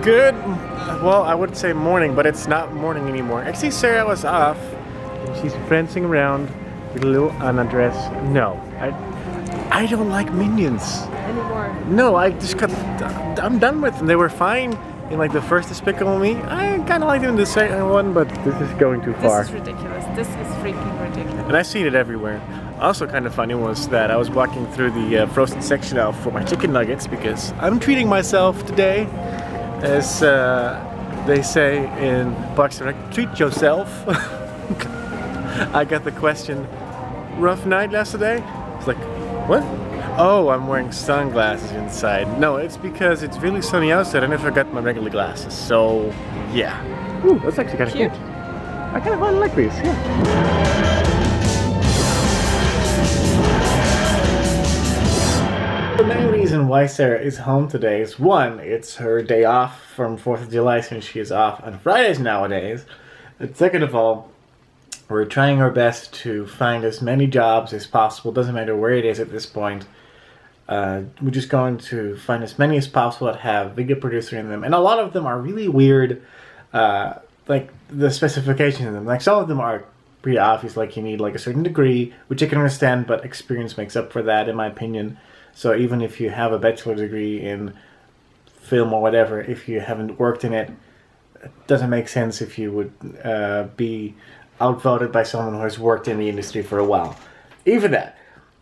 Good, well, I would say morning, but it's not morning anymore. Actually, Sarah was off. She's prancing around with a little Anna dress. No, I don't like Minions. Anymore. No, I'm done with them. They were fine in like the first Despicable Me. I kind of liked them in the second one, but this is going too far. This is ridiculous. This is freaking ridiculous. And I've seen it everywhere. Also kind of funny was that I was walking through the frozen section out for my chicken nuggets because I'm treating myself today. As they say in Box Direct, treat yourself. I got the question, rough night yesterday? It's like, what? Oh, I'm wearing sunglasses inside. No, it's because it's really sunny outside and I forgot my regular glasses. So, yeah. Ooh, that's actually kind of cute. I kind of like these, yeah. The main reason why Sarah is home today is one, it's her day off from 4th of July since she is off on Fridays nowadays. And second of all, we're trying our best to find as many jobs as possible. Doesn't matter where it is at this point. We're just going to find as many as possible that have video producer in them. And a lot of them are really weird, like the specifications in them. Like some of them are pretty obvious, like you need like a certain degree, which I can understand, but experience makes up for that in my opinion. So even if you have a bachelor degree in film or whatever, if you haven't worked in it, it doesn't make sense if you would be outvoted by someone who has worked in the industry for a while. Even that.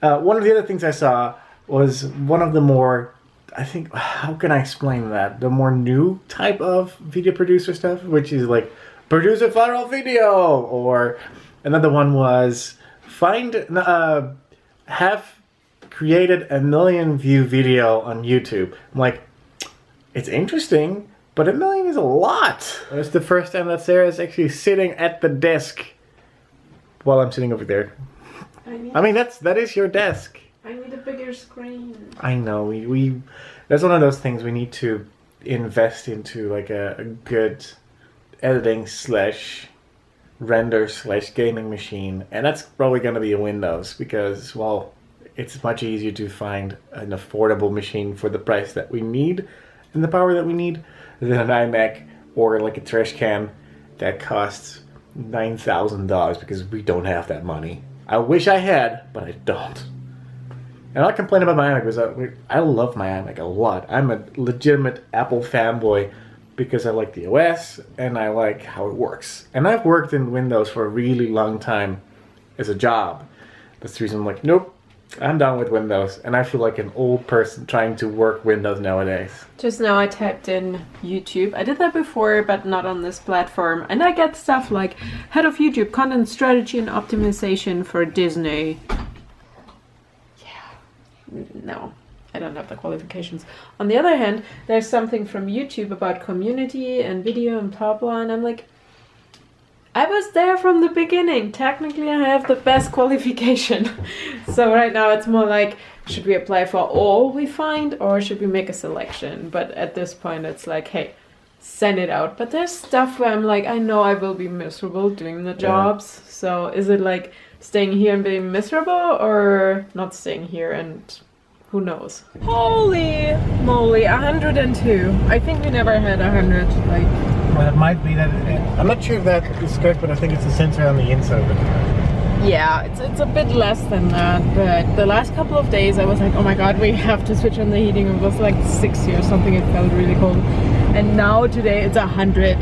One of the other things I saw was one of the more, I think, how can I explain that? The more new type of video producer stuff, which is like, produce a viral video, or another one was have created 1 million view video on YouTube. I'm like, it's interesting, but 1 million is a lot. It's the first time that Sarah is actually sitting at the desk while I'm sitting over there. I mean, that is your desk. I need a bigger screen. I know, we that's one of those things we need to invest into, like a good editing / render / gaming machine, and that's probably going to be a Windows because, well, it's much easier to find an affordable machine for the price that we need and the power that we need than an iMac or like a trash can that costs $9,000 because we don't have that money. I wish I had, but I don't. And I'll complain about my iMac because I love my iMac a lot. I'm a legitimate Apple fanboy because I like the OS and I like how it works. And I've worked in Windows for a really long time as a job. That's the reason I'm like, nope, I'm done with Windows. And I feel like an old person trying to work Windows nowadays. Just now I typed in YouTube. I did that before, but not on this platform. And I get stuff like head of YouTube content strategy and optimization for Disney. Yeah, no. I don't have the qualifications. On the other hand, there's something from YouTube about community and video and blah blah, and I'm like, I was there from the beginning. Technically, I have the best qualification. So right now it's more like, should we apply for all we find or should we make a selection? But at this point it's like, hey, send it out. But there's stuff where I'm like, I know I will be miserable doing the jobs. Yeah. So is it like staying here and being miserable or not staying here and who knows? Holy moly, 102. I think we never had 100. Like, well, it might be that. I'm not sure if that is correct, but I think it's a sensor on the inside of it. Yeah, it's a bit less than that. But the last couple of days, I was like, oh my god, we have to switch on the heating. It was like 60 or something. It felt really cold. And now today it's 100.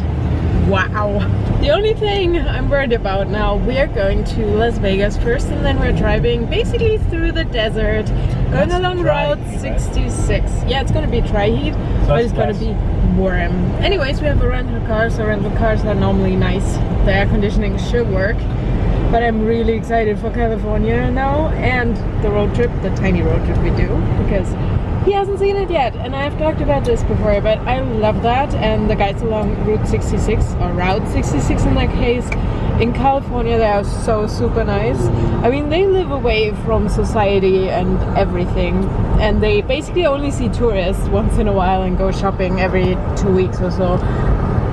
Wow. The only thing I'm worried about now, we're going to Las Vegas first and then we're driving basically through the desert, going along Route 66. Yeah, it's gonna be dry heat, but it's gonna be warm. Anyways, we have a rental car, so rental cars are normally nice. The air conditioning should work. But I'm really excited for California now and the road trip, the tiny road trip we do, because he hasn't seen it yet, and I've talked about this before, but I love that. And the guys along Route 66, or Route 66 in that case, in California, they are so super nice. I mean, they live away from society and everything, and they basically only see tourists once in a while and go shopping every 2 weeks or so.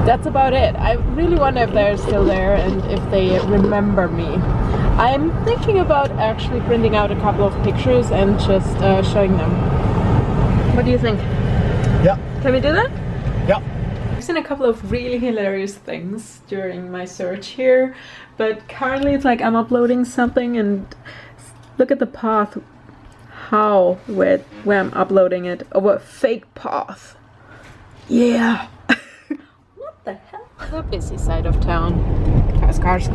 That's about it. I really wonder if they're still there and if they remember me. I'm thinking about actually printing out a couple of pictures and just showing them. What do you think? Yeah. Can we do that? Yeah. I've seen a couple of really hilarious things during my search here, but currently it's like I'm uploading something and look at the path. Where I'm uploading it over a fake path. Yeah. What the hell? The busy side of town. Cars. It's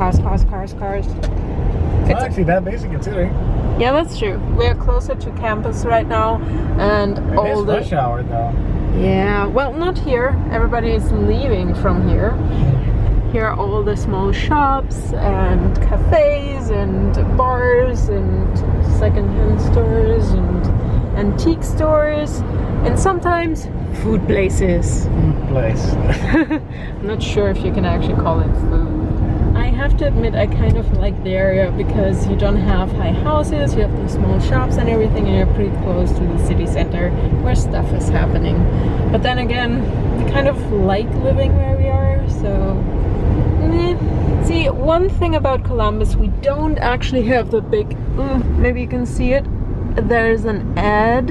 not actually that busy considering. Yeah, that's true. We're closer to campus right now, and all the rush hour though. Yeah, well, not here. Everybody is leaving from here. Here are all the small shops and cafes and bars and secondhand stores and antique stores and sometimes food places. I'm not sure if you can actually call it food. I have to admit I kind of like the area because you don't have high houses, you have the small shops and everything, and you're pretty close to the city center where stuff is happening. But then again, we kind of like living where we are, so... See, one thing about Columbus, we don't actually have the big... maybe you can see it. There's an ad.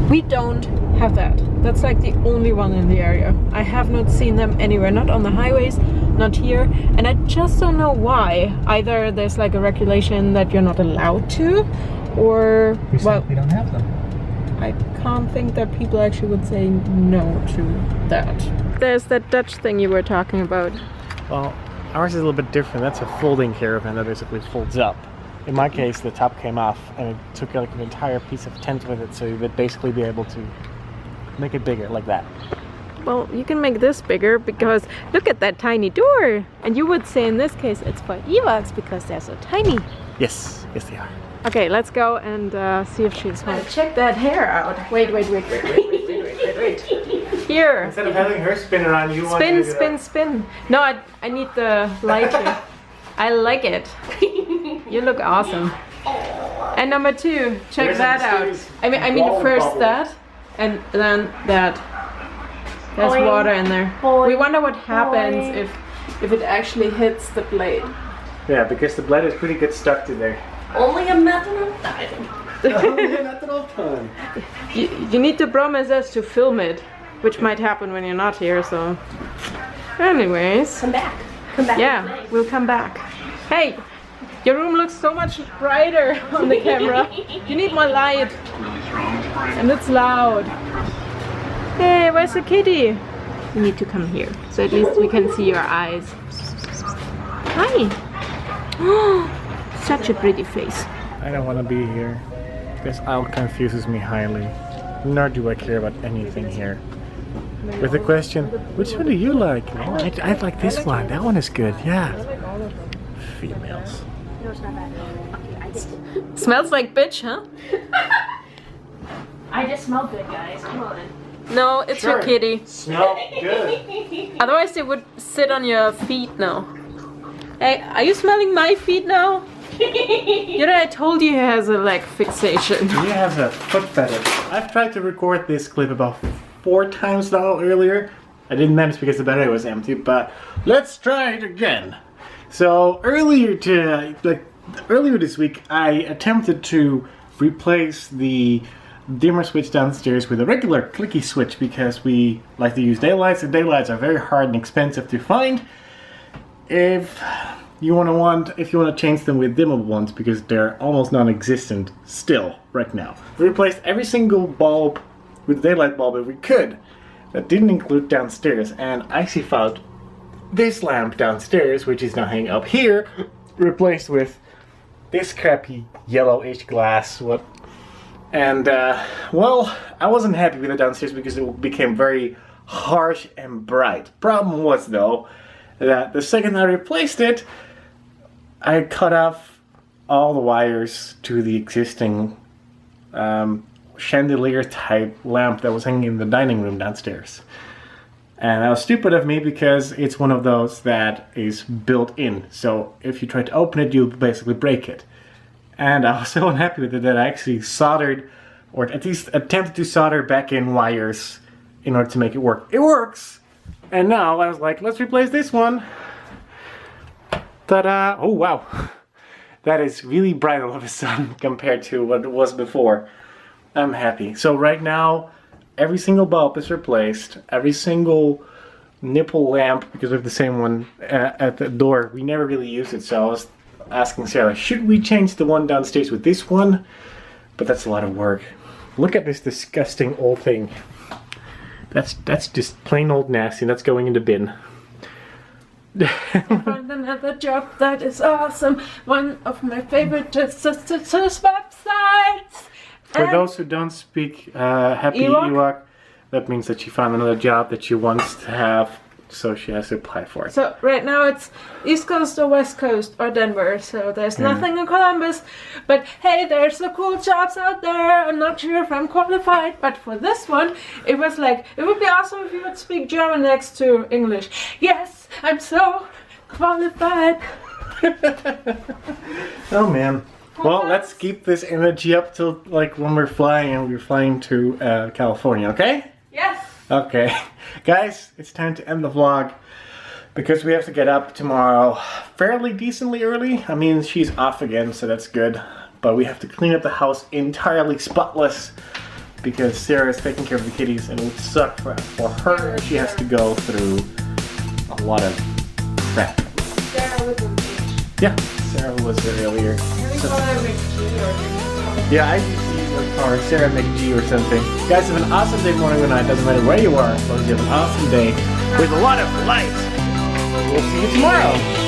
We don't have that. That's like the only one in the area. I have not seen them anywhere, not on the highways, not here, and I just don't know why. Either there's like a regulation that you're not allowed to, or... We don't have them. I can't think that people actually would say no to that. There's that Dutch thing you were talking about. Well, ours is a little bit different. That's a folding caravan that basically folds up. In my case, the top came off and it took like an entire piece of tent with it, so you would basically be able to make it bigger like that. Well, you can make this bigger because look at that tiny door. And you would say in this case it's for Evox because they're so tiny. Yes, they are. Okay, let's go and see if she's home. Check that hair out. Wait. Here. Instead of having her spin around, you want to spin. No, I need the light here. I like it. You look awesome. And number 2, check that out. I mean first that, and then that. There's water in there. We wonder what happens if it actually hits the blade. Yeah, because the blade is pretty good stuck to there. Only a matter of time. Only a matter of time. You need to promise us to film it, which might happen when you're not here, so... Anyways. Come back. Yeah, we'll come back. Hey, your room looks so much brighter on the camera. You need more light. And it's loud. Hey, where's the kitty? You need to come here, so at least we can see your eyes. Hi. Such a pretty face. I don't want to be here. This owl confuses me highly. Nor do I care about anything here. With the question, which one do you like? Oh, I like this one. That one is good. Yeah. Females. Smells like bitch, huh? I just smell good, guys. Come on. No, it's your kitty. Smell good. Otherwise they would sit on your feet now. Hey, are you smelling my feet now? You know, I told you he has a leg fixation. He has a foot fetish. I've tried to record this clip about 4 times now earlier. I didn't manage because the battery was empty, but let's try it again. So earlier this week, I attempted to replace the dimmer switch downstairs with a regular clicky switch because we like to use daylights, and daylights are very hard and expensive to find. If you want to change them with dimmable ones, because they're almost non-existent still right now. We replaced every single bulb with daylight bulb if we could. That didn't include downstairs, and I actually found this lamp downstairs, which is now hanging up here, replaced with this crappy yellowish glass. And well, I wasn't happy with it downstairs because it became very harsh and bright. Problem was though that the second I replaced it, I cut off all the wires to the existing chandelier type lamp that was hanging in the dining room downstairs. And that was stupid of me because it's one of those that is built in. So if you try to open it, you'll basically break it. And I was so unhappy with it that I actually soldered, or at least attempted to solder back in wires in order to make it work. It works! And now I was like, let's replace this one. Ta-da! Oh wow! That is really bright all of a sudden compared to what it was before. I'm happy. So right now, every single bulb is replaced. Every single nipple lamp because we have the same one at the door. We never really use it, so I was asking Sarah, should we change the one downstairs with this one? But that's a lot of work. Look at this disgusting old thing. That's just plain old nasty. That's going in the bin. Find another job that is awesome. One of my favorite websites. For those who don't speak Happy Ewok, that means that she found another job that she wants to have, so she has to apply for it. So right now it's East Coast or West Coast or Denver, so there's nothing in Columbus. But hey, there's the cool jobs out there. I'm not sure if I'm qualified, but for this one, it was like, it would be awesome if you would speak German next to English. Yes, I'm so qualified. Oh man. Well, let's keep this energy up till like when we're flying, and we're flying to California, okay? Yes. Okay. Guys, it's time to end the vlog because we have to get up tomorrow fairly decently early. I mean, she's off again, so that's good. But we have to clean up the house entirely spotless because Sarah's taking care of the kitties, and it would suck for her. She has to go through a lot of crap. Sarah was in beach. Yeah, Sarah was there earlier. Yeah, I usually call her Sarah McG or something. Guys, have an awesome day, morning, or night. Doesn't matter where you are, as long as you have an awesome day with a lot of light. We'll see you tomorrow.